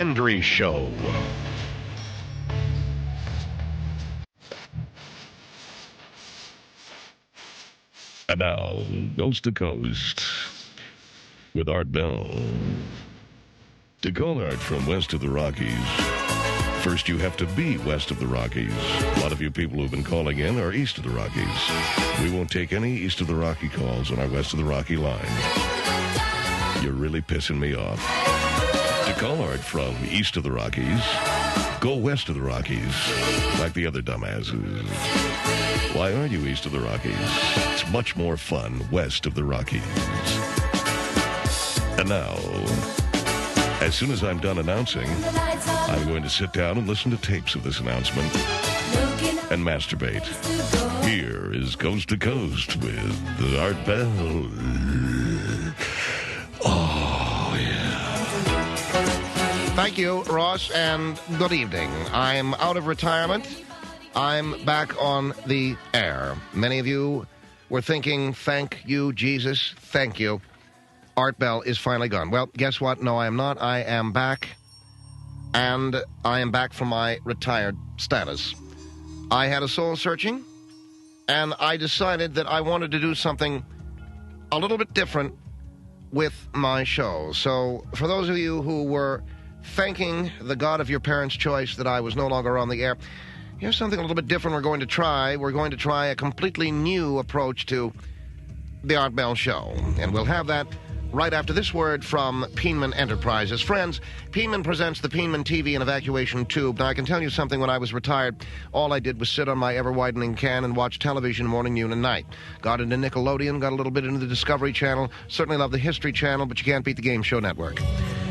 Hendrie Show. And now, Coast to Coast with Art Bell. To call Art from west of the Rockies, first you have to be west of the Rockies. A lot of you people who've been calling in are east of the Rockies. We won't take any east of the Rocky calls on our west of the Rocky line. You're really pissing me off. To call Art from east of the Rockies, go west of the Rockies, like the other dumbasses. Why aren't you east of the Rockies? It's much more fun west of the Rockies. And now, as soon as I'm done announcing, I'm going to sit down and listen to tapes of this announcement and masturbate. Here is Coast to Coast with Art Bell. Oh, yeah. Thank you, Ross, and good evening. I'm out of retirement. I'm back on the air. Many of you were thinking, thank you, Jesus, thank you. Art Bell is finally gone. Well, guess what? No, I am not. I am back, and I am back from my retired status. I had a soul searching, and I decided that I wanted to do something a little bit different with my show. So, for those of you who were thanking the God of your parents' choice that I was no longer on the air, here's something a little bit different we're going to try. We're going to try a completely new approach to the Art Bell Show, and we'll have that right after this word from Peeman Enterprises. Friends, Peeman presents the Peeman TV and evacuation tube. Now, I can tell you something. When I was retired, all I did was sit on my ever-widening can and watch television morning, noon, and night. Got into Nickelodeon, got a little bit into the Discovery Channel, certainly love the History Channel, but you can't beat the Game Show Network.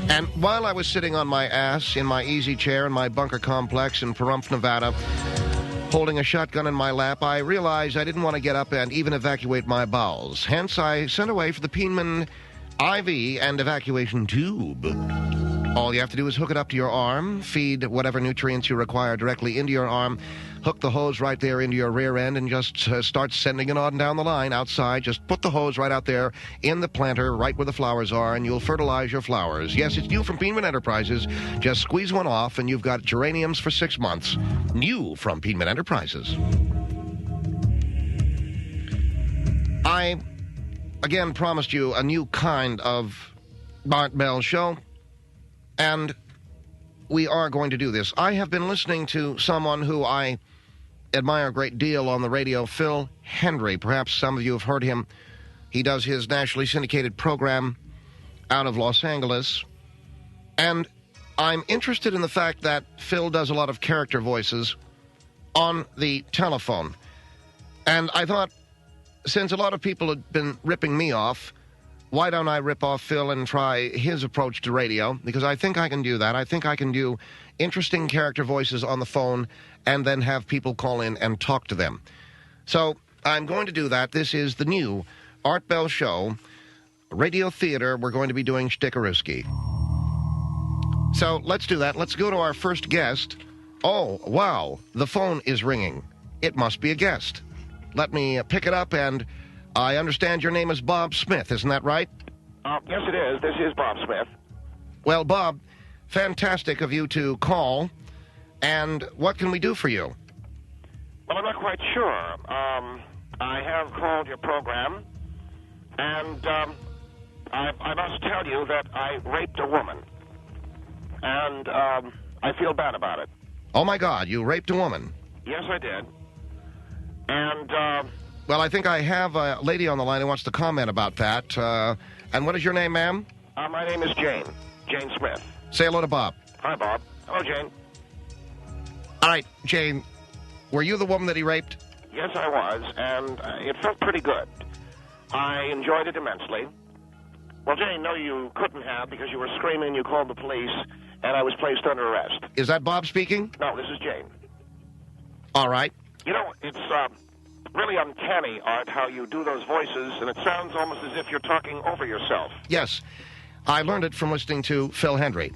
And while I was sitting on my ass in my easy chair in my bunker complex in Pahrump, Nevada, holding a shotgun in my lap, I realized I didn't want to get up and even evacuate my bowels. Hence, I sent away for the Peeman IV and evacuation tube. All you have to do is hook it up to your arm, feed whatever nutrients you require directly into your arm, hook the hose right there into your rear end, and just start sending it on down the line outside. Just put the hose right out there in the planter, right where the flowers are, and you'll fertilize your flowers. Yes, it's new from Peeman Enterprises. Just squeeze one off, and you've got geraniums for 6 months. New from Peeman Enterprises. I again promised you a new kind of Art Bell show, and we are going to do this. I have been listening to someone who I admire a great deal on the radio, Phil Hendrie. Perhaps some of you have heard him. He does his nationally syndicated program out of Los Angeles, and I'm interested in the fact that Phil does a lot of character voices on the telephone. And I thought, since a lot of people had been ripping me off, why don't I rip off Phil and try his approach to radio? Because I think I can do that. I think I can do interesting character voices on the phone and then have people call in and talk to them. So I'm going to do that. This is the new Art Bell Show. Radio theater, we're going to be doing Shtickeriski. So let's do that. Let's go to our first guest. Oh, wow, the phone is ringing. It must be a guest. Let me pick it up, and I understand your name is Bob Smith, isn't that right? Yes, it is. This is Bob Smith. Well, Bob, fantastic of you to call. And what can we do for you? Well, I'm not quite sure. I have called your program, and I must tell you that I raped a woman. And I feel bad about it. Oh, my God, you raped a woman. Yes, I did. And, well, I think I have a lady on the line who wants to comment about that. And what is your name, ma'am? My name is Jane. Jane Smith. Say hello to Bob. Hi, Bob. Hello, Jane. All right, Jane, were you the woman that he raped? Yes, I was, and it felt pretty good. I enjoyed it immensely. Well, Jane, no, you couldn't have, because you were screaming, you called the police, and I was placed under arrest. Is that Bob speaking? No, this is Jane. All right. You know, it's really uncanny, Art, how you do those voices, and it sounds almost as if you're talking over yourself. Yes. I learned it from listening to Phil Hendrie.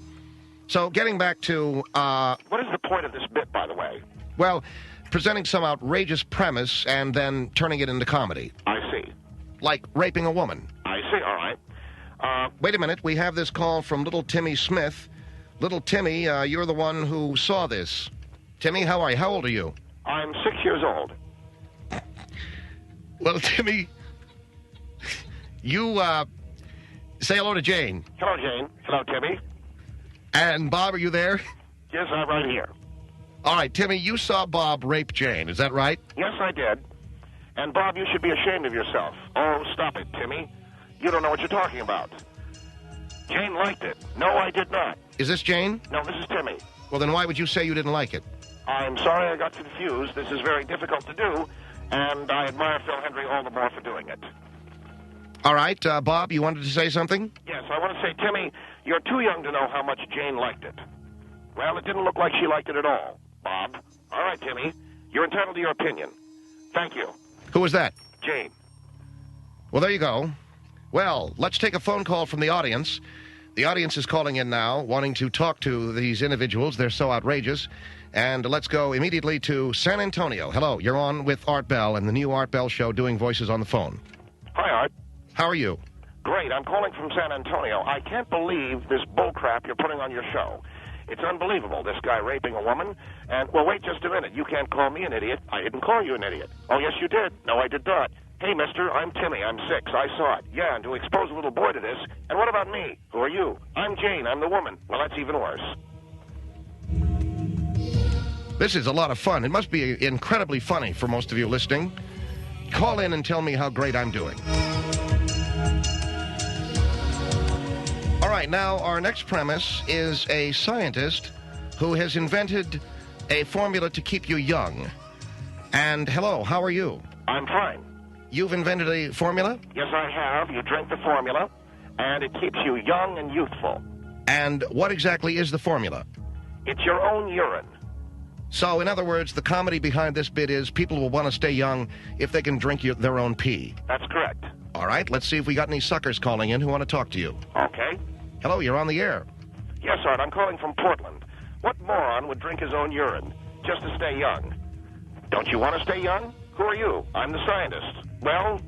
So, getting back to... what is the point of this bit, by the way? Well, presenting some outrageous premise and then turning it into comedy. I see. Like raping a woman. I see, all right. Wait a minute. We have this call from little Timmy Smith. little Timmy, you're the one who saw this. Timmy, how are you? How old are you? I'm 6 years old. Well, Timmy, you, say hello to Jane. Hello, Jane. Hello, Timmy. And Bob, are you there? Yes, I'm right here. All right, Timmy, you saw Bob rape Jane. Is that right? Yes, I did. And, Bob, you should be ashamed of yourself. Oh, stop it, Timmy. You don't know what you're talking about. Jane liked it. No, I did not. Is this Jane? No, this is Timmy. Well, then why would you say you didn't like it? I'm sorry I got confused. This is very difficult to do, and I admire Phil Hendrie all the more for doing it. All right, Bob, you wanted to say something? Yes, I want to say, Timmy, you're too young to know how much Jane liked it. Well, it didn't look like she liked it at all, Bob. All right, Timmy, you're entitled to your opinion. Thank you. Who was that? Jane. Well, there you go. Well, let's take a phone call from the audience. The audience is calling in now, wanting to talk to these individuals. They're so outrageous. And let's go immediately to San Antonio. Hello, you're on with Art Bell and the new Art Bell Show doing voices on the phone. Hi, Art. How are you? Great. I'm calling from San Antonio. I can't believe this bullcrap you're putting on your show. It's unbelievable, this guy raping a woman. And, well, wait just a minute. You can't call me an idiot. I didn't call you an idiot. Oh, yes, you did. No, I did not. Hey, mister, I'm Timmy. I'm 6. I saw it. Yeah, and to expose a little boy to this. And what about me? Who are you? I'm Jane. I'm the woman. Well, that's even worse. This is a lot of fun. It must be incredibly funny for most of you listening. Call in and tell me how great I'm doing. All right, now our next premise is a scientist who has invented a formula to keep you young. And hello, how are you? I'm fine. You've invented a formula? Yes, I have. You drink the formula, and it keeps you young and youthful. And what exactly is the formula? It's your own urine. So, in other words, the comedy behind this bit is people will want to stay young if they can drink their own pee. That's correct. All right, let's see if we got any suckers calling in who want to talk to you. Okay. Hello, you're on the air. Yes, Art, I'm calling from Portland. What moron would drink his own urine just to stay young? Don't you want to stay young? Who are you? I'm the scientist. Well,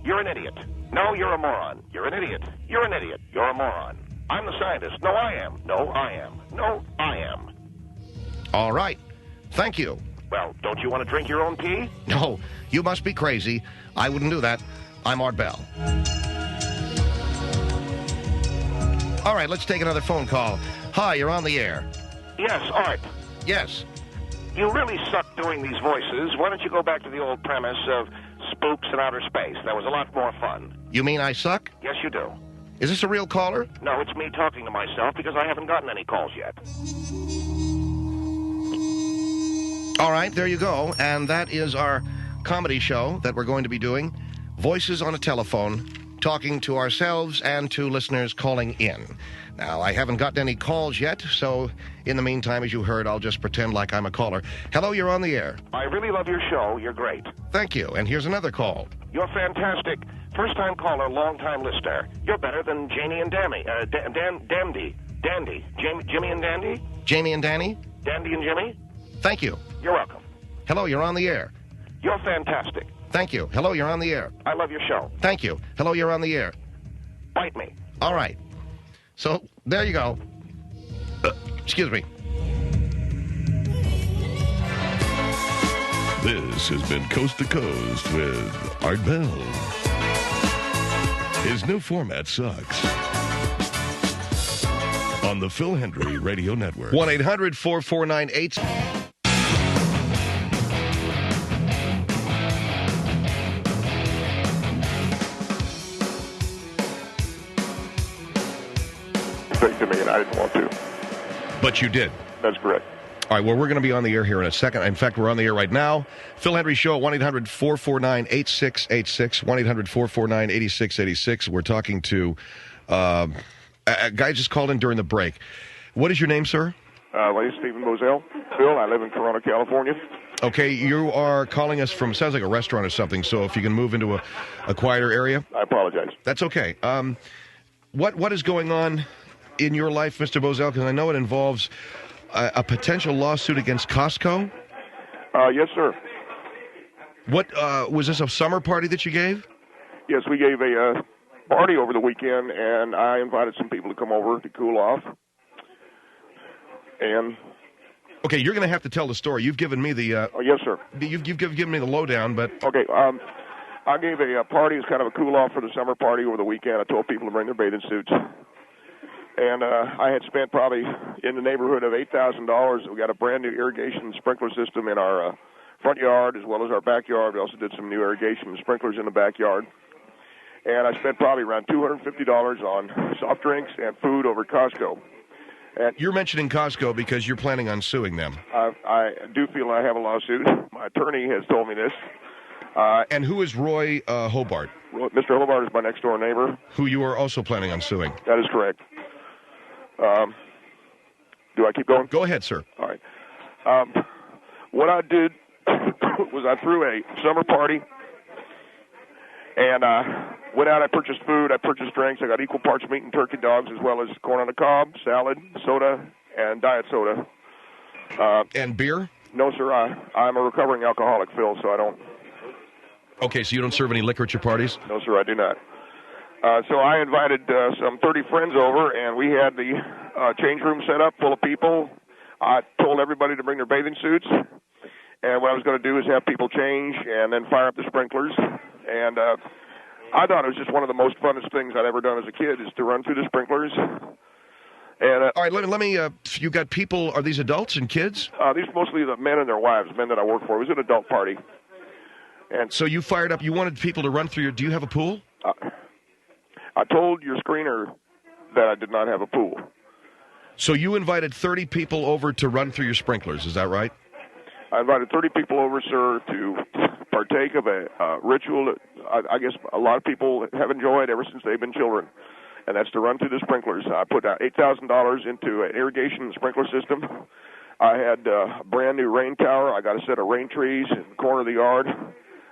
you're an idiot. No, you're a moron. You're an idiot. You're an idiot. You're a moron. I'm the scientist. No, I am. No, I am. No, I am. All right. Thank you. Well, don't you want to drink your own pee? No, you must be crazy. I wouldn't do that. I'm Art Bell. All right, let's take another phone call. Hi, you're on the air. Yes, Art. Yes. You really suck doing these voices. Why don't you go back to the old premise of spooks in outer space? That was a lot more fun. You mean I suck? Yes, you do. Is this a real caller? No, it's me talking to myself because I haven't gotten any calls yet. All right, there you go. And that is our comedy show that we're going to be doing. Voices on a telephone, talking to ourselves and to listeners calling in. Now, I haven't gotten any calls yet, so in the meantime, as you heard, I'll just pretend like I'm a caller. Hello, you're on the air. I really love your show. You're great. Thank you. And here's another call. You're fantastic. First-time caller, long-time listener. You're better than Janie and Dandy. Dandy. Jimmy and Dandy? Jamie and Danny? Dandy and Jimmy? Thank you. You're welcome. Hello, you're on the air. You're fantastic. Thank you. Hello, you're on the air. I love your show. Thank you. Hello, you're on the air. Bite me. All right. So, there you go. Excuse me. This has been Coast to Coast with Art Bell. His new format sucks. On the Phil Hendrie Radio Network. 1-800-449-8... To me, and I didn't want to. But you did. That's correct. All right, well, we're going to be on the air here in a second. In fact, we're on the air right now. Phil Hendrie Show, 1-800-449-8686, 1-800-449-8686. We're talking to a guy just called in during the break. What is your name, sir? My name is Stephen Bosell. Phil, I live in Corona, California. Okay, you are calling us from, sounds like a restaurant or something, so if you can move into a quieter area. I apologize. That's okay. What is going on in your life, Mr. Bosell? Because I know it involves a potential lawsuit against Costco. Yes, sir. What was this a summer party that you gave? Yes, we gave a party over the weekend, and I invited some people to come over to cool off. And Okay, you're going to have to tell the story. You've given me the oh, yes, sir. you've given me the lowdown, but Okay. I gave a party as kind of a cool off for the summer party over the weekend. I told people to bring their bathing suits. And I had spent probably in the neighborhood of $8,000. We got a brand new irrigation sprinkler system in our front yard as well as our backyard. We also did some new irrigation sprinklers in the backyard. And I spent probably around $250 on soft drinks and food over at Costco. And you're mentioning Costco because you're planning on suing them. I do feel I have a lawsuit. My attorney has told me this. And who is Roy Hobart? Mr. Hobart is my next-door neighbor. Who you are also planning on suing. That is correct. Do I keep going? Go ahead, sir. All right. What I did was I threw a summer party, and went out. I purchased food. I purchased drinks. I got equal parts meat and turkey dogs, as well as corn on the cob, salad, soda, and diet soda. And beer? No, sir. I'm a recovering alcoholic, Phil, so I don't. Okay, so you don't serve any liquor at your parties? No, sir, I do not. So I invited some 30 friends over, and we had the change room set up full of people. I told everybody to bring their bathing suits, and what I was going to do is have people change and then fire up the sprinklers. And I thought it was just one of the most funnest things I'd ever done as a kid is to run through the sprinklers. And all right, let me. You got people? Are these adults and kids? These are mostly the men and their wives, men that I work for. It was an adult party. And so you fired up. You wanted people to run through your. Do you have a pool? I told your screener that I did not have a pool. So you invited 30 people over to run through your sprinklers. Is that right? I invited 30 people over, sir, to partake of a ritual that I guess a lot of people have enjoyed ever since they've been children, and that's to run through the sprinklers. I put $8,000 into an irrigation sprinkler system. I had a brand-new rain tower. I got a set of rain trees in the corner of the yard.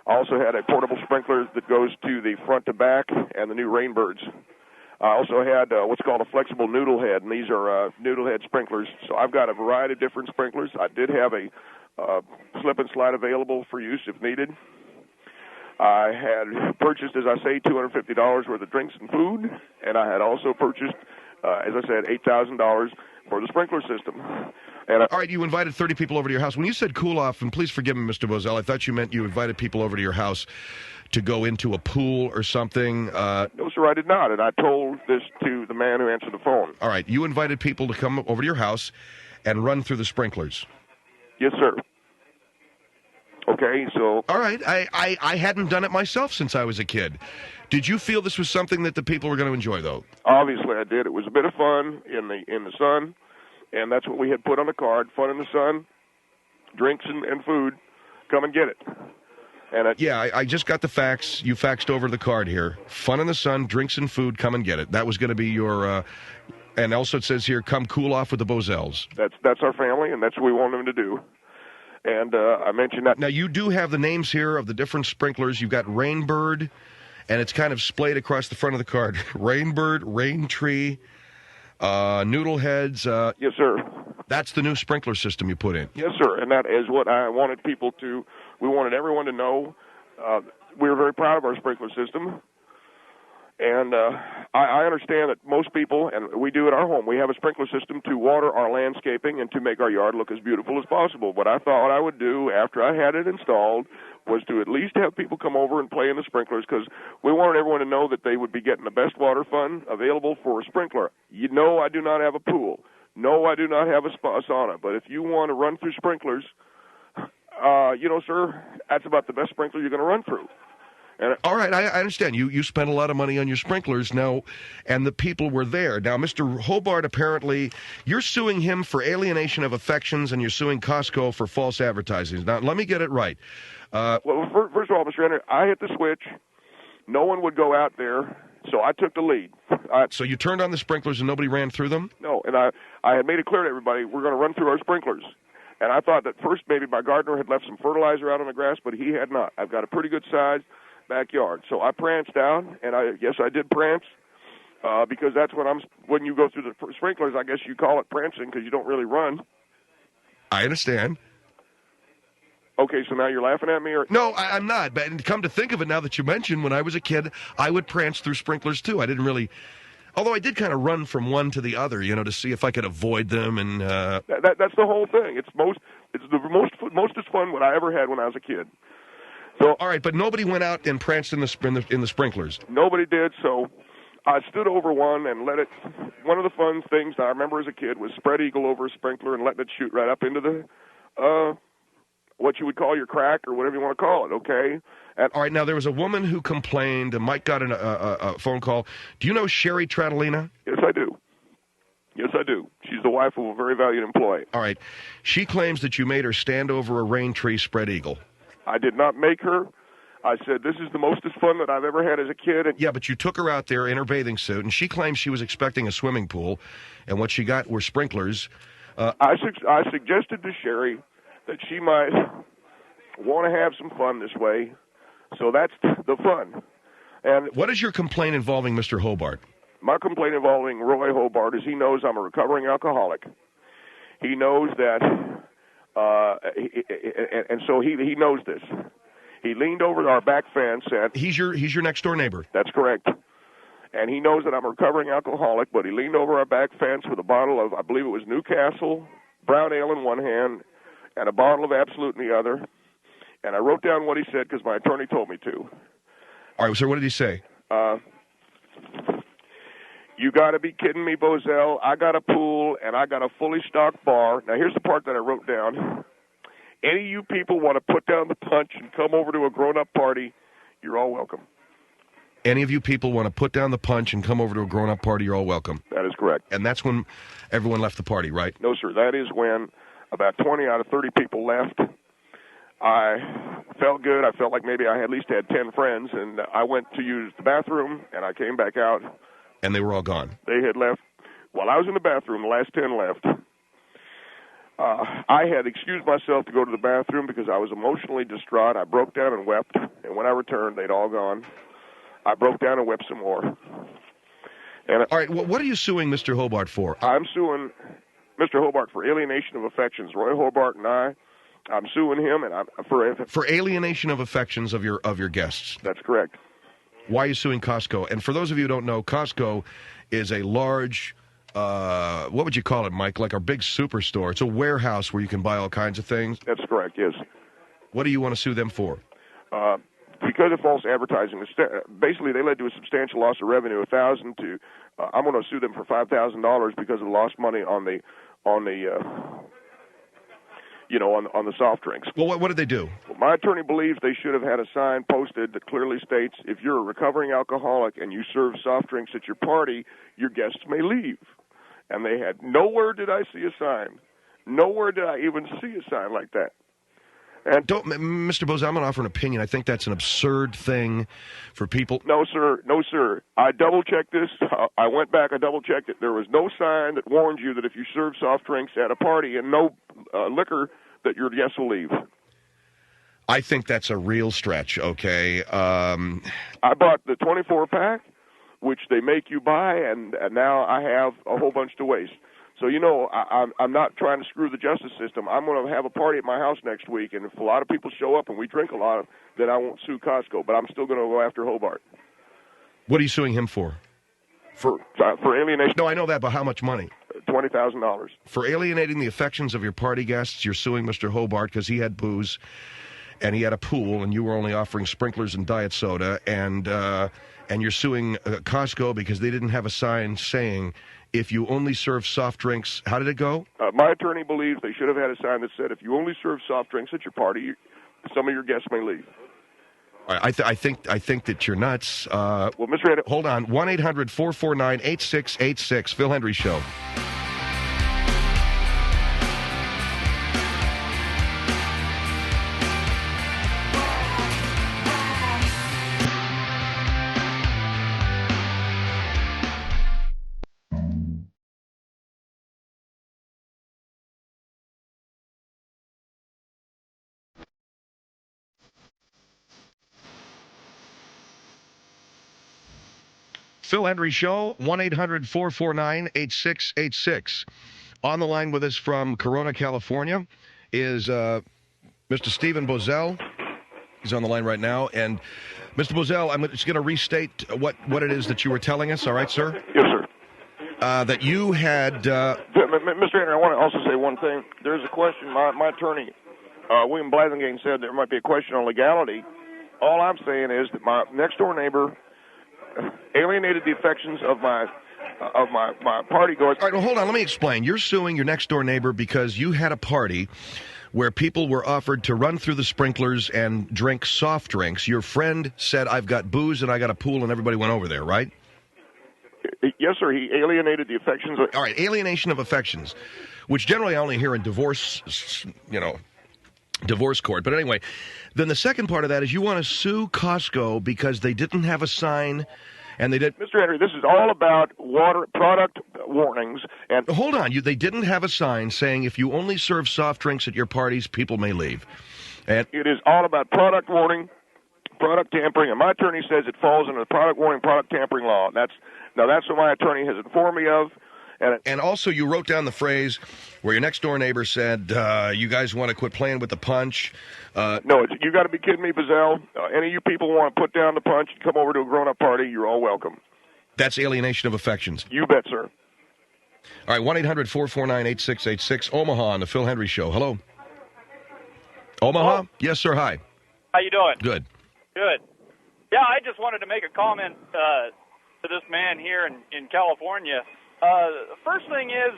I also had a portable sprinkler that goes to the front to back and the new rain birds. I also had what's called a flexible noodle head, and these are noodle head sprinklers. So I've got a variety of different sprinklers. I did have a slip and slide available for use if needed. I had purchased, as I say, $250 worth of drinks and food, and I had also purchased, as I said, $8,000 for the sprinkler system. And all right, you invited 30 people over to your house. When you said cool off, and please forgive me, Mr. Bosell, I thought you meant you invited people over to your house to go into a pool or something. No, sir, I did not, and I told this to the man who answered the phone. All right, you invited people to come over to your house and run through the sprinklers. Yes, sir. Okay, so... All right, I hadn't done it myself since I was a kid. Did you feel this was something that the people were going to enjoy, though? Obviously, I did. It was a bit of fun in the sun, and that's what we had put on the card, fun in the sun, drinks and food, come and get it. And I just got the fax. You faxed over the card here. Fun in the sun, drinks and food, come and get it. That was going to be your... and also it says here, come cool off with the Bosells. That's our family, and that's what we want them to do. And I mentioned that. Now, you do have the names here of the different sprinklers. You've got Rainbird, and it's kind of splayed across the front of the card. Rainbird, Rain Tree, Noodle Heads. Yes, sir. That's the new sprinkler system you put in. Yes, sir, and that is what I wanted people to, we wanted everyone to know. We were very proud of our sprinkler system. And I understand that most people, and we do at our home, we have a sprinkler system to water our landscaping and to make our yard look as beautiful as possible. What I thought I would do after I had it installed was to at least have people come over and play in the sprinklers, because we wanted everyone to know that they would be getting the best water fun available for a sprinkler. You know I do not have a pool. No, I do not have a sauna. But if you want to run through sprinklers, sir, that's about the best sprinkler you're going to run through. All right, I understand. You spent a lot of money on your sprinklers now, and the people were there. Now, Mr. Hobart, apparently, you're suing him for alienation of affections, and you're suing Costco for false advertising. Now, let me get it right. Well, first of all, Mr. Hendrie, I hit the switch. No one would go out there, so I took the lead. So you turned on the sprinklers and nobody ran through them? No, and I had made it clear to everybody we're going to run through our sprinklers. And I thought that first maybe my gardener had left some fertilizer out on the grass, but he had not. I've got a pretty good size backyard. So I pranced down, and I did prance, because that's when you go through the sprinklers, I guess you call it prancing because you don't really run. I understand. Okay, so now you're laughing at me? Or no, I'm not. But come to think of it, now that you mention, when I was a kid, I would prance through sprinklers too. I didn't really Although I did kind of run from one to the other, to see if I could avoid them. And that's the whole thing. It's the mostest fun what I ever had when I was a kid. So all right, but nobody went out and pranced in the sprinklers. Nobody did. So I stood over one and let it. One of the fun things that I remember as a kid was spread eagle over a sprinkler and letting it shoot right up into the what you would call your crack or whatever you want to call it. Okay. And all right, now there was a woman who complained, and Mike got a phone call. Do you know Sherry Tratolina? Yes, I do. Yes, I do. She's the wife of a very valued employee. All right. She claims that you made her stand over a rain tree spread eagle. I did not make her. I said, this is the mostest fun that I've ever had as a kid. And yeah, but you took her out there in her bathing suit, and she claims she was expecting a swimming pool, and what she got were sprinklers. I suggested to Sherry that she might want to have some fun this way. So that's the fun. And what is your complaint involving Mr. Hobart? My complaint involving Roy Hobart is he knows I'm a recovering alcoholic. He knows that, and so he knows this. He leaned over to our back fence and he's your next door neighbor. That's correct. And he knows that I'm a recovering alcoholic, but he leaned over our back fence with a bottle of, I believe it was Newcastle brown ale in one hand and a bottle of Absolute in the other. And I wrote down what he said because my attorney told me to. All right, so what did he say? You got to be kidding me, Bosell. I got a pool, and I got a fully stocked bar. Now, here's the part that I wrote down. Any of you people want to put down the punch and come over to a grown-up party, you're all welcome. Any of you people want to put down the punch and come over to a grown-up party, you're all welcome. That is correct. And that's when everyone left the party, right? No, sir. That is when about 20 out of 30 people left. I felt good. I felt like maybe I at least had 10 friends, and I went to use the bathroom, and I came back out. And they were all gone. They had left. While I was in the bathroom, the last 10 left. I had excused myself to go to the bathroom because I was emotionally distraught. I broke down and wept, and when I returned, they'd all gone. I broke down and wept some more. And all right, well, what are you suing Mr. Hobart for? I'm suing Mr. Hobart for alienation of affections. Roy Hobart and I'm suing him, and for alienation of affections of your guests. That's correct. Why are you suing Costco? And for those of you who don't know, Costco is a large, what would you call it, Mike? Like our big superstore. It's a warehouse where you can buy all kinds of things. That's correct, yes. What do you want to sue them for? Because of false advertising. Basically, they led to a substantial loss of revenue, $1,000 to. I'm going to sue them for $5,000 because of lost money on the soft drinks. Well, what did they do? Well, my attorney believes they should have had a sign posted that clearly states, if you're a recovering alcoholic and you serve soft drinks at your party, your guests may leave. And they had, nowhere did I see a sign. Nowhere did I even see a sign like that. And Mr. Bosell, I'm going to offer an opinion. I think that's an absurd thing for people. No, sir. No, sir. I double-checked this. I went back. I double-checked it. There was no sign that warned you that if you serve soft drinks at a party and no liquor, that your guests will leave. I think that's a real stretch, okay? I bought the 24-pack, which they make you buy, and now I have a whole bunch to waste. So, I'm not trying to screw the justice system. I'm going to have a party at my house next week, and if a lot of people show up and we drink a lot, then I won't sue Costco, but I'm still going to go after Hobart. What are you suing him for? For alienation. No, I know that, but how much money? $20,000. For alienating the affections of your party guests, you're suing Mr. Hobart because he had booze, and he had a pool, and you were only offering sprinklers and diet soda, and you're suing Costco because they didn't have a sign saying, if you only serve soft drinks, how did it go? My attorney believes they should have had a sign that said, if you only serve soft drinks at your party, some of your guests may leave. I think that you're nuts. Well, Mr. Ed, hold on. 1-800-449-8686. Phil Hendrie Show. Phil Hendrie Show, 1-800-449-8686. On the line with us from Corona, California, is Mr. Stephen Bosell. He's on the line right now. And, Mr. Bosell, I'm just going to restate what it is that you were telling us. All right, sir? Yes, sir. that you had... Mr. Hendrie, I want to also say one thing. There's a question. My attorney, William Blasingame, said there might be a question on legality. All I'm saying is that my next-door neighbor alienated the affections of my party goers. All right, well, hold on. Let me explain. You're suing your next-door neighbor because you had a party where people were offered to run through the sprinklers and drink soft drinks. Your friend said, I've got booze and I got a pool, and everybody went over there, right? Yes, sir. He alienated the affections. All right, alienation of affections, which generally I only hear in divorce court. But anyway, then the second part of that is you want to sue Costco because they didn't have a sign, and they did. Mr. Hendrie, this is all about water product warnings. And hold on, they didn't have a sign saying if you only serve soft drinks at your parties, people may leave. And it is all about product warning, product tampering, and my attorney says it falls under the product warning, product tampering law. That's what my attorney has informed me of. And also, you wrote down the phrase where your next-door neighbor said, you guys want to quit playing with the punch. No, you got to be kidding me, Bosell. Any of you people want to put down the punch and come over to a grown-up party, you're all welcome. That's alienation of affections. You bet, sir. All right, 1-800-449-8686, Omaha on the Phil Hendrie Show. Hello. Omaha? Hello? Yes, sir. Hi. How you doing? Good. Good. Yeah, I just wanted to make a comment to this man here in California. First thing is,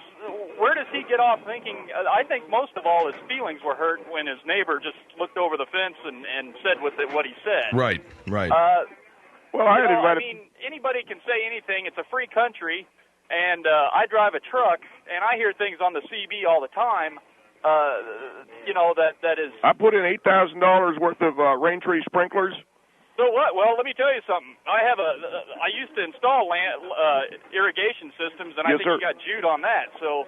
where does he get off thinking? I think most of all his feelings were hurt when his neighbor just looked over the fence and said what he said. Right. Well, I mean, anybody can say anything. It's a free country, and I drive a truck, and I hear things on the CB all the time. That is. I put in $8,000 worth of rain tree sprinklers. So what? Well, let me tell you something. I used to install irrigation systems, and I think you got Jude on that. So,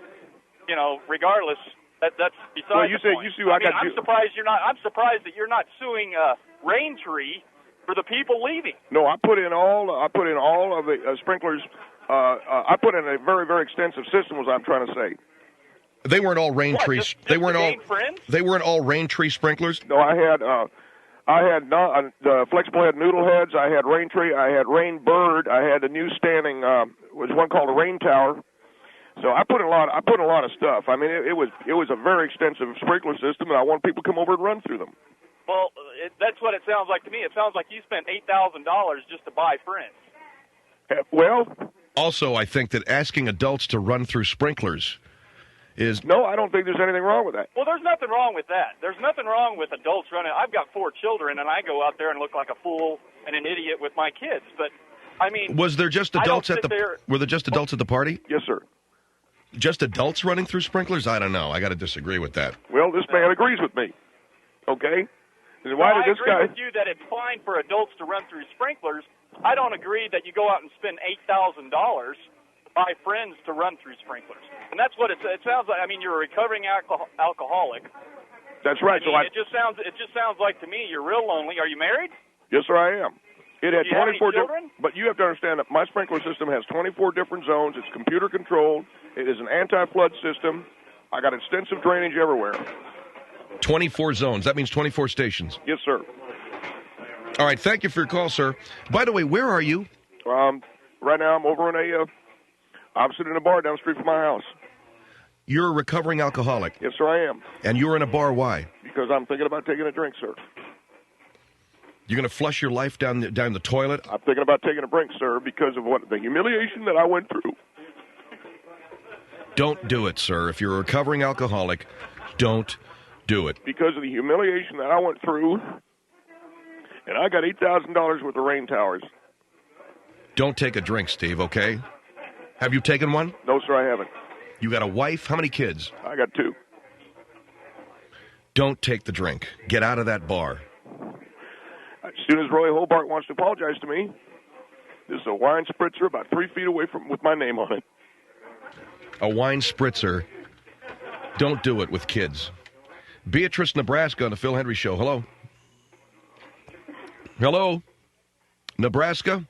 regardless, that's besides the point. I'm surprised you're not. I'm surprised that you're not suing Rain Tree for the people leaving. No, I put in all of the sprinklers. I put in a very, very extensive system. Was I'm trying to say. They weren't all rain trees. They weren't all rain tree sprinklers. No, I had the flexible head noodle heads. I had rain tree. I had rain bird. I had a new standing was one called a rain tower. So I put in a lot of stuff. I mean, it was a very extensive sprinkler system, and I want people to come over and run through them. Well, that's what it sounds like to me. It sounds like you spent $8,000 just to buy friends. Well, also, I think that asking adults to run through sprinklers is... No, I don't think there's anything wrong with that. Well, there's nothing wrong with that. There's nothing wrong with adults running. I've got 4 children, and I go out there and look like a fool and an idiot with my kids. But, I mean... Was there just adults Were there just adults at the party? Yes, sir. Just adults running through sprinklers? I don't know. I got to disagree with that. Well, this man agrees with me. Okay? Why did this guy... I agree with you that it's fine for adults to run through sprinklers. I don't agree that you go out and spend $8,000 buy friends to run through sprinklers. And that's what it sounds like. I mean, you're a recovering alcoholic. That's right. It just sounds like to me you're real lonely. Are you married? Yes, sir, I am. It had 24 children? But you have to understand that my sprinkler system has 24 different zones. It's computer controlled. It is an anti-flood system. I got extensive drainage everywhere. 24 zones. That means 24 stations. Yes, sir. All right. Thank you for your call, sir. By the way, where are you? Right now I'm over in I'm sitting in a bar down the street from my house. You're a recovering alcoholic. Yes, sir, I am. And you're in a bar. Why? Because I'm thinking about taking a drink, sir. You're going to flush your life down the toilet? I'm thinking about taking a drink, sir, because of the humiliation that I went through. Don't do it, sir. If you're a recovering alcoholic, don't do it. Because of the humiliation that I went through, and I got $8,000 worth of rain towers. Don't take a drink, Steve, okay? Have you taken one? No, sir, I haven't. You got a wife? How many kids? I got 2. Don't take the drink. Get out of that bar. As soon as Roy Hobart wants to apologize to me, this is a wine spritzer about 3 feet away with my name on it. A wine spritzer. Don't do it with kids. Beatrice, Nebraska on the Phil Hendrie Show. Hello? Hello? Nebraska?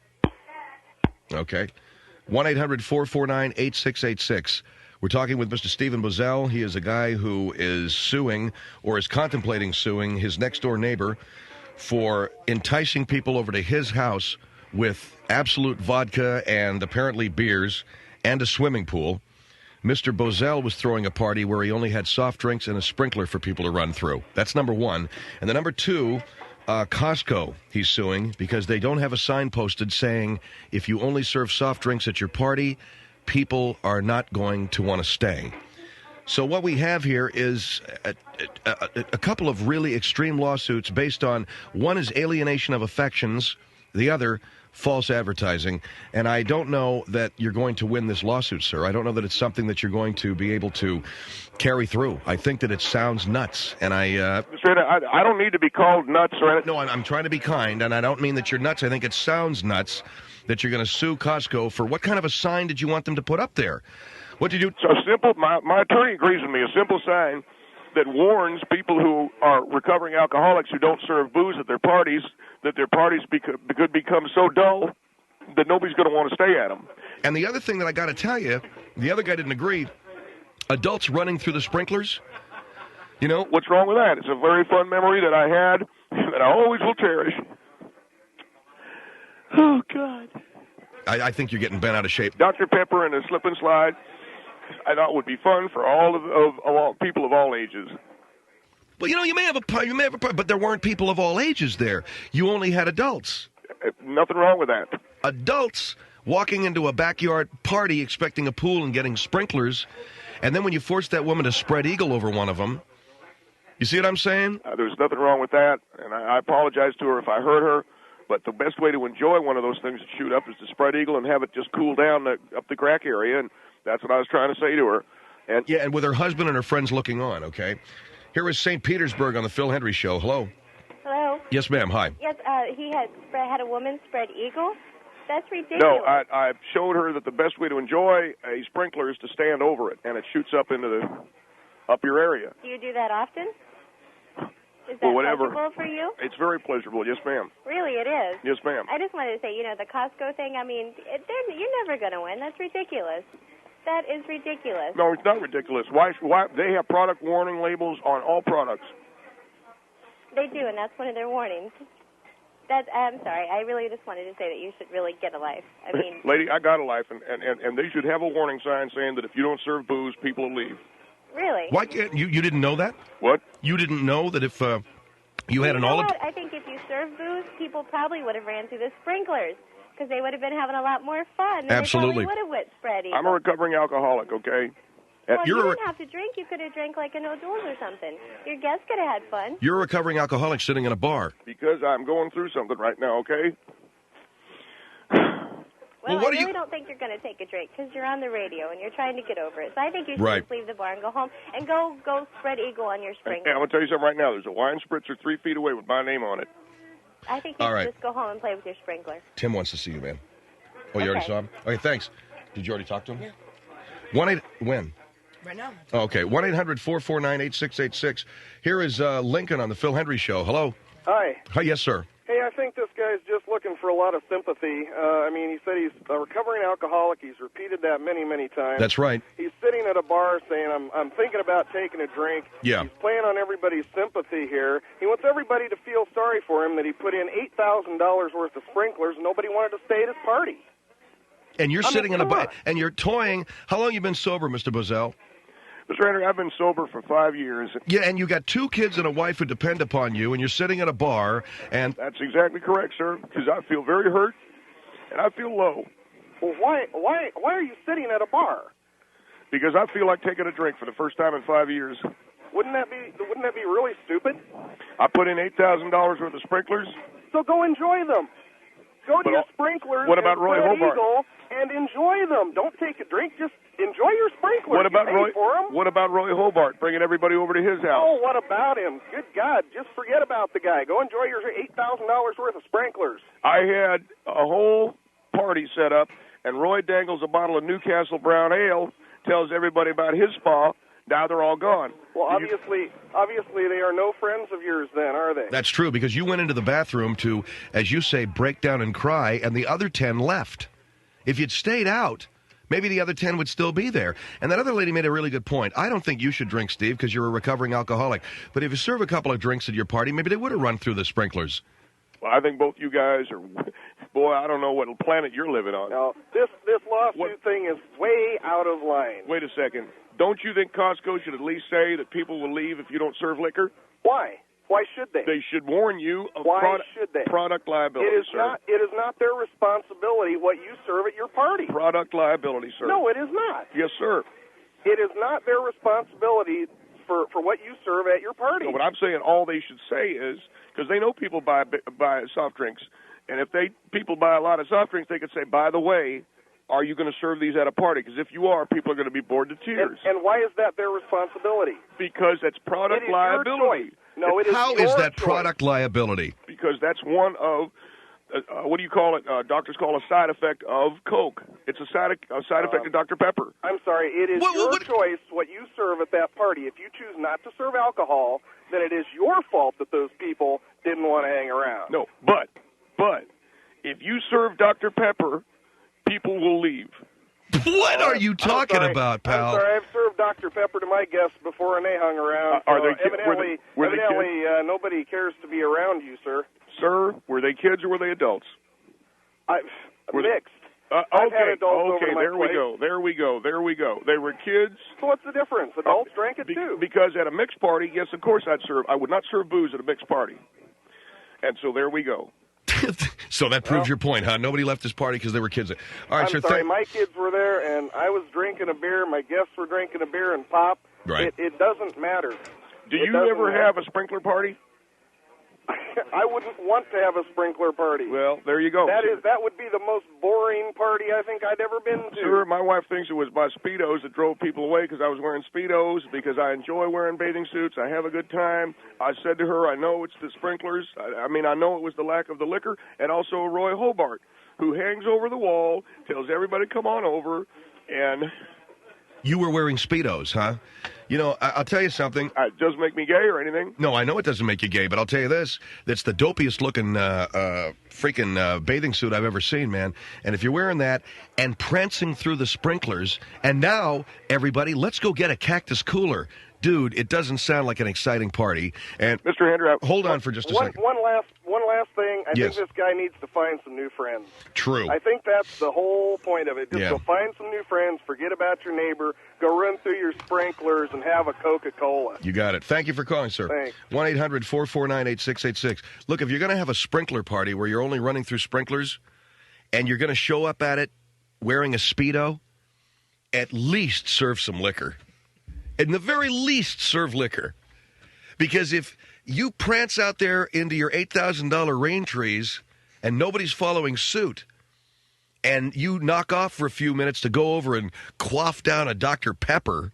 Okay. 1-800-449-8686. We're talking with Mr. Stephen Bosell. He is a guy who is suing or is contemplating suing his next-door neighbor for enticing people over to his house with Absolute vodka and apparently beers and a swimming pool. Mr. Bosell was throwing a party where he only had soft drinks and a sprinkler for people to run through. That's number one. And the number two, Costco he's suing because they don't have a sign posted saying if you only serve soft drinks at your party, people are not going to want to stay. So what we have here is a couple of really extreme lawsuits based on, one is alienation of affections, the other false advertising, and I don't know that you're going to win this lawsuit, sir. I don't know that it's something that you're going to be able to carry through. I think that it sounds nuts, and I don't need to be called nuts or anything. No, I'm trying to be kind, and I don't mean that you're nuts. I think it sounds nuts that you're going to sue Costco for what kind of a sign did you want them to put up there? What did you... So simple, my attorney agrees with me, a simple sign that warns people who are recovering alcoholics who don't serve booze at their parties that their parties could become so dull that nobody's going to want to stay at them. And the other thing that I got to tell you, the other guy didn't agree, adults running through the sprinklers, you know... What's wrong with that? It's a very fun memory that I had that I always will cherish. Oh, God. I think you're getting bent out of shape. Dr. Pepper and a slip and slide, I thought would be fun for all of all people of all ages. Well, you know, you may have a party, but there weren't people of all ages there. You only had adults. Nothing wrong with that. Adults walking into a backyard party expecting a pool and getting sprinklers, and then when you force that woman to spread eagle over one of them, you see what I'm saying? There's nothing wrong with that, and I apologize to her if I hurt her, but the best way to enjoy one of those things to shoot up is to spread eagle and have it just cool down up the crack area, and that's what I was trying to say to her. And with her husband and her friends looking on, okay? Here is St. Petersburg on the Phil Hendrie Show. Hello. Hello. Yes, ma'am. Hi. Yes, he had a woman spread eagle. That's ridiculous. No, I showed her that the best way to enjoy a sprinkler is to stand over it, and it shoots up into up your area. Do you do that often? Is that pleasurable for you? It's very pleasurable, yes, ma'am. Really, it is? Yes, ma'am. I just wanted to say, the Costco thing, I mean, you're never going to win. That's ridiculous. That is ridiculous. No, it's not ridiculous. Why? They have product warning labels on all products. They do, and that's one of their warnings. I'm sorry. I really just wanted to say that you should really get a life. I mean... Lady, I got a life, and they should have a warning sign saying that if you don't serve booze, people will leave. Really? Why can't you didn't know that? What? You didn't know that if you had an olive... I think if you serve booze, people probably would have ran through the sprinklers because they would have been having a lot more fun. Absolutely. They probably would have went spreading. I'm a recovering alcoholic, okay? Well, you didn't have to drink. You could have drank like an O'Doul's or something. Your guests could have had fun. You're a recovering alcoholic sitting in a bar. Because I'm going through something right now, okay? Well, I really don't think you're going to take a drink because you're on the radio and you're trying to get over it. So I think you should just leave the bar and go home and go spread eagle on your sprinkler. Hey, I'm going to tell you something right now. There's a wine spritzer 3 feet away with my name on it. I think you should just go home and play with your sprinkler. Tim wants to see you, man. Oh, you already saw him? Okay, thanks. Did you already talk to him? Yeah. When? Right now. Oh, okay. 1-800-449-8686. Here is Lincoln on the Phil Hendrie Show. Hello. Hi. Hi, yes, sir. Hey, I think this guy's just looking for a lot of sympathy. He said he's a recovering alcoholic. He's repeated that many, many times. That's right. He's sitting at a bar saying, I'm thinking about taking a drink. Yeah. He's playing on everybody's sympathy here. He wants everybody to feel sorry for him that he put in $8,000 worth of sprinklers and nobody wanted to stay at his party. And you're sitting in a bar, and you're toying. How long have you been sober, Mr. Bosell? Mr. Hendrie, I've been sober for 5 years. Yeah, and you got 2 kids and a wife who depend upon you, and you're sitting at a bar, and... That's exactly correct, sir, because I feel very hurt, and I feel low. Well, why are you sitting at a bar? Because I feel like taking a drink for the first time in 5 years. Wouldn't that be really stupid? I put in $8,000 worth of sprinklers. So go enjoy them. Go to your sprinklers. What about Roy Hobart? Eagle and enjoy them. Don't take a drink. Just enjoy your sprinklers. What about Roy Hobart, bringing everybody over to his house? Oh, what about him? Good God, just forget about the guy. Go enjoy your $8,000 worth of sprinklers. I had a whole party set up, and Roy dangles a bottle of Newcastle Brown Ale, tells everybody about his spa. Now they're all gone. Well, obviously they are no friends of yours then, are they? That's true, because you went into the bathroom to, as you say, break down and cry, and the other 10 left. If you'd stayed out, maybe the other 10 would still be there. And that other lady made a really good point. I don't think you should drink, Steve, because you're a recovering alcoholic. But if you serve a couple of drinks at your party, maybe they would have run through the sprinklers. Well, I think both you guys are, boy, I don't know what planet you're living on. No, this lawsuit thing is way out of line. Wait a second. Don't you think Costco should at least say that people will leave if you don't serve liquor? Why? Why should they? They should warn you of should they? Product liability, sir. It is not their responsibility what you serve at your party. Product liability, sir. No, it is not. Yes, sir. It is not their responsibility for what you serve at your party. No, but I'm saying all they should say is, because they know people buy soft drinks, and if people buy a lot of soft drinks, they could say, by the way, are you going to serve these at a party? Because if you are, people are going to be bored to tears. And why is that their responsibility? Because it's product liability. No, it is How is that product liability? Because that's one of, what do you call it? Doctors call a side effect of Coke. It's a side effect of Dr. Pepper. I'm sorry. It is your choice what you serve at that party. If you choose not to serve alcohol, then it is your fault that those people didn't want to hang around. No, but if you serve Dr. Pepper, people will leave. What are you talking about, pal? I'm sorry, I've served Dr. Pepper to my guests before, and they hung around. Evidently, nobody cares to be around you, sir. Sir, were they kids or were they adults? Mixed. I've had adults over my there we go. They were kids. So what's the difference? Adults drank it too. Because at a mixed party, yes, of course I would not serve booze at a mixed party. And so there we go. So that proves your point, huh? Nobody left this party because they were kids. All right, I'm sorry, my kids were there, and I was drinking a beer. My guests were drinking a beer and pop. Right. It doesn't matter. Do you ever have a sprinkler party? I wouldn't want to have a sprinkler party. Well, there you go. That would be the most boring party I think I'd ever been to. Sure, my wife thinks it was my Speedos that drove people away because I was wearing Speedos, because I enjoy wearing bathing suits. I have a good time. I said to her, I know it's the sprinklers. I know it was the lack of the liquor, and also Roy Hobart, who hangs over the wall, tells everybody come on over, and... You were wearing Speedos, huh? You know, I'll tell you something. It doesn't make me gay or anything. No, I know it doesn't make you gay, but I'll tell you this. That's the dopiest looking freaking bathing suit I've ever seen, man. And if you're wearing that and prancing through the sprinklers, and now, everybody, let's go get a cactus cooler. Dude, it doesn't sound like an exciting party. And Mr. Hendrie, hold on for just a second. One last thing. I think this guy needs to find some new friends. True. I think that's the whole point of it. Just go find some new friends, forget about your neighbor, go run through your sprinklers and have a Coca-Cola. You got it. Thank you for calling, sir. Thanks. 1-800-449-8686. Look, if you're going to have a sprinkler party where you're only running through sprinklers and you're going to show up at it wearing a Speedo, at least serve some liquor. At the very least, serve liquor. Because if you prance out there into your $8,000 rain trees and nobody's following suit, and you knock off for a few minutes to go over and quaff down a Dr. Pepper,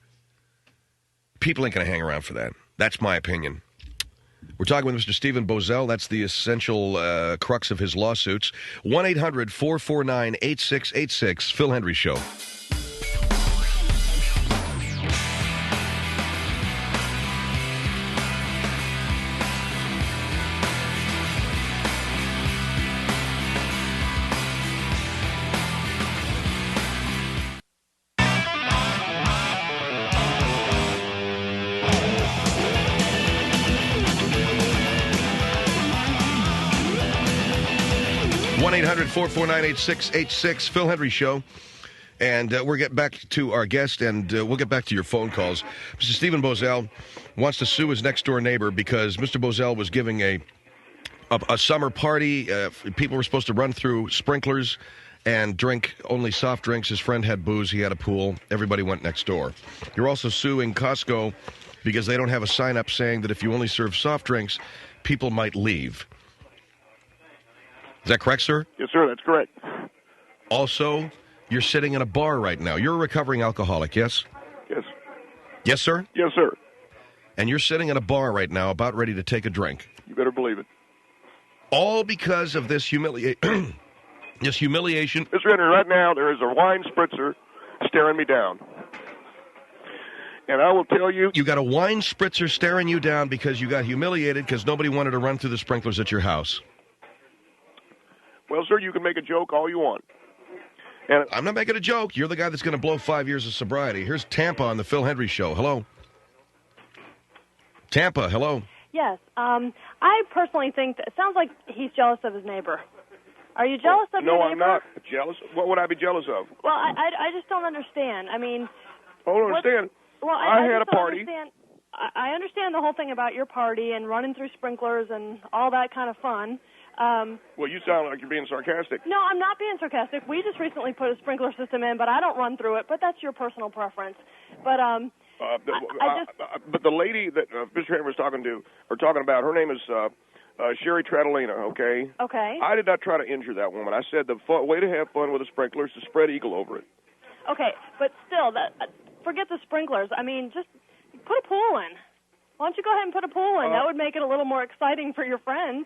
people ain't going to hang around for that. That's my opinion. We're talking with Mr. Stephen Bosell. That's the essential crux of his lawsuits. 1-800-449-8686. Phil Hendrie Show. One 800-449-8686, Phil Hendrie Show. And we'll get back to our guest, and we'll get back to your phone calls. Mr. Stephen Bosell wants to sue his next-door neighbor because Mr. Bosell was giving a summer party. People were supposed to run through sprinklers and drink only soft drinks. His friend had booze. He had a pool. Everybody went next door. You're also suing Costco because they don't have a sign-up saying that if you only serve soft drinks, people might leave. Is that correct, sir? Yes, sir, that's correct. Also, you're sitting in a bar right now. You're a recovering alcoholic, yes? Yes. Yes, sir? Yes, sir. And you're sitting in a bar right now about ready to take a drink. You better believe it. All because of this humiliation. Mr. Hendrie, right now there is a wine spritzer staring me down. And I will tell you... You got a wine spritzer staring you down because you got humiliated because nobody wanted to run through the sprinklers at your house. Well, sir, you can make a joke all you want. And I'm not making a joke. You're the guy that's going to blow 5 years of sobriety. Here's Tampa on the Phil Hendrie Show. Hello. Tampa, hello. Yes. I personally think that it sounds like he's jealous of his neighbor. Are you jealous of your neighbor? No, I'm not jealous. What would I be jealous of? Well, I just don't understand. I mean... I don't understand. Well, I had a party. I understand the whole thing about your party and running through sprinklers and all that kind of fun. Well, you sound like you're being sarcastic. No, I'm not being sarcastic. We just recently put a sprinkler system in, but I don't run through it. But that's your personal preference. But but the lady that Mr. Henry was talking about, her name is Sherry Tratolina. Okay. Okay. I did not try to injure that woman. I said the way to have fun with a sprinkler is to spread eagle over it. Okay, but still, forget the sprinklers. I mean, just put a pool in. Why don't you go ahead and put a pool in? That would make it a little more exciting for your friends.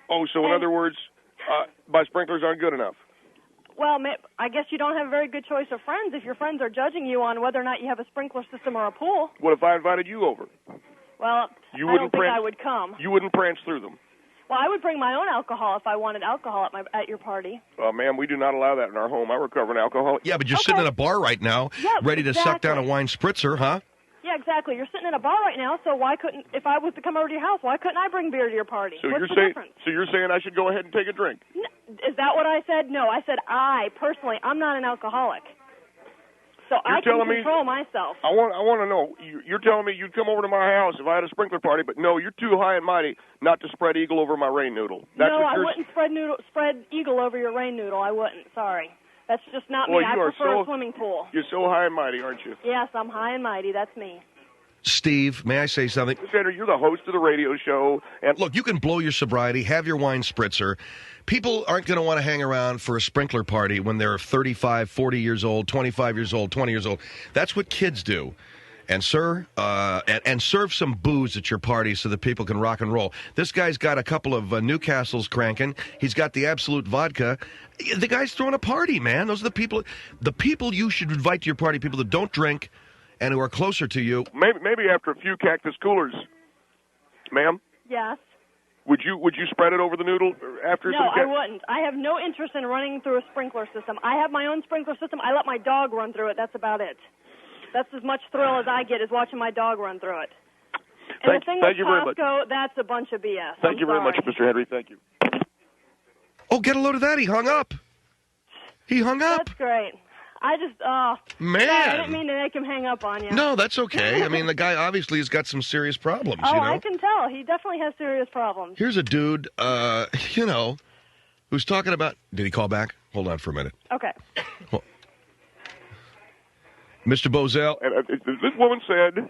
Oh, so in other words, my sprinklers aren't good enough. Well, I guess you don't have a very good choice of friends if your friends are judging you on whether or not you have a sprinkler system or a pool. What if I invited you over? Well, I don't think I would come. You wouldn't prance through them. Well, I would bring my own alcohol if I wanted alcohol at your party. Ma'am, we do not allow that in our home. I'm a recovering alcoholic. Yeah, but you're sitting in a bar right now, ready to suck down a wine spritzer, huh? Yeah, exactly. You're sitting in a bar right now, so why couldn't, if I was to come over to your house, why couldn't I bring beer to your party? So What's the difference? So you're saying I should go ahead and take a drink? Is that what I said? No, I said personally, I'm not an alcoholic. So I can control myself. I want to know. You're telling me you'd come over to my house if I had a sprinkler party, but no, you're too high and mighty not to spread eagle over my rain noodle. I wouldn't spread eagle over your rain noodle. I wouldn't. Sorry. That's just not me. I prefer a swimming pool. You're so high and mighty, aren't you? Yes, I'm high and mighty. That's me. Steve, may I say something? Senator, you're the host of the radio show. And look, you can blow your sobriety, have your wine spritzer. People aren't going to want to hang around for a sprinkler party when they're 35, 40 years old, 25 years old, 20 years old. That's what kids do. And, sir, and serve some booze at your party so that people can rock and roll. This guy's got a couple of Newcastles cranking. He's got the Absolute vodka. The guy's throwing a party, man. Those are the people you should invite to your party, people that don't drink and who are closer to you. Maybe after a few Cactus Coolers. Ma'am? Yes. Would you spread it over the noodle after? No, I wouldn't. I have no interest in running through a sprinkler system. I have my own sprinkler system. I let my dog run through it. That's about it. That's as much thrill as I get is watching my dog run through it. And the thing with Costco, that's a bunch of BS. Thank you very much, Mr. Hendrie. Thank you. Oh, get a load of that. He hung up. That's great. Man. I didn't mean to make him hang up on you. No, that's okay. I mean, the guy obviously has got some serious problems, you know? I can tell. He definitely has serious problems. Here's a dude, who's talking about... Did he call back? Hold on for a minute. Okay. Well, Mr. Bosell. This woman said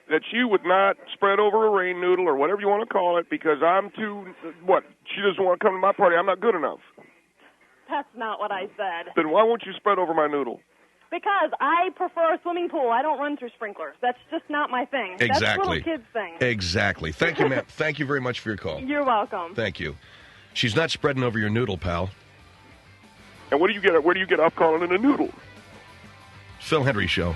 that she would not spread over a rain noodle or whatever you want to call it because I'm too... She doesn't want to come to my party. I'm not good enough. That's not what I said. Then why won't you spread over my noodle? Because I prefer a swimming pool. I don't run through sprinklers. That's just not my thing. Exactly. That's a little kid's thing. Exactly. Thank you, ma'am. Thank you very much for your call. You're welcome. Thank you. She's not spreading over your noodle, pal. And where do you get off calling it a noodle? Phil Hendrie Show.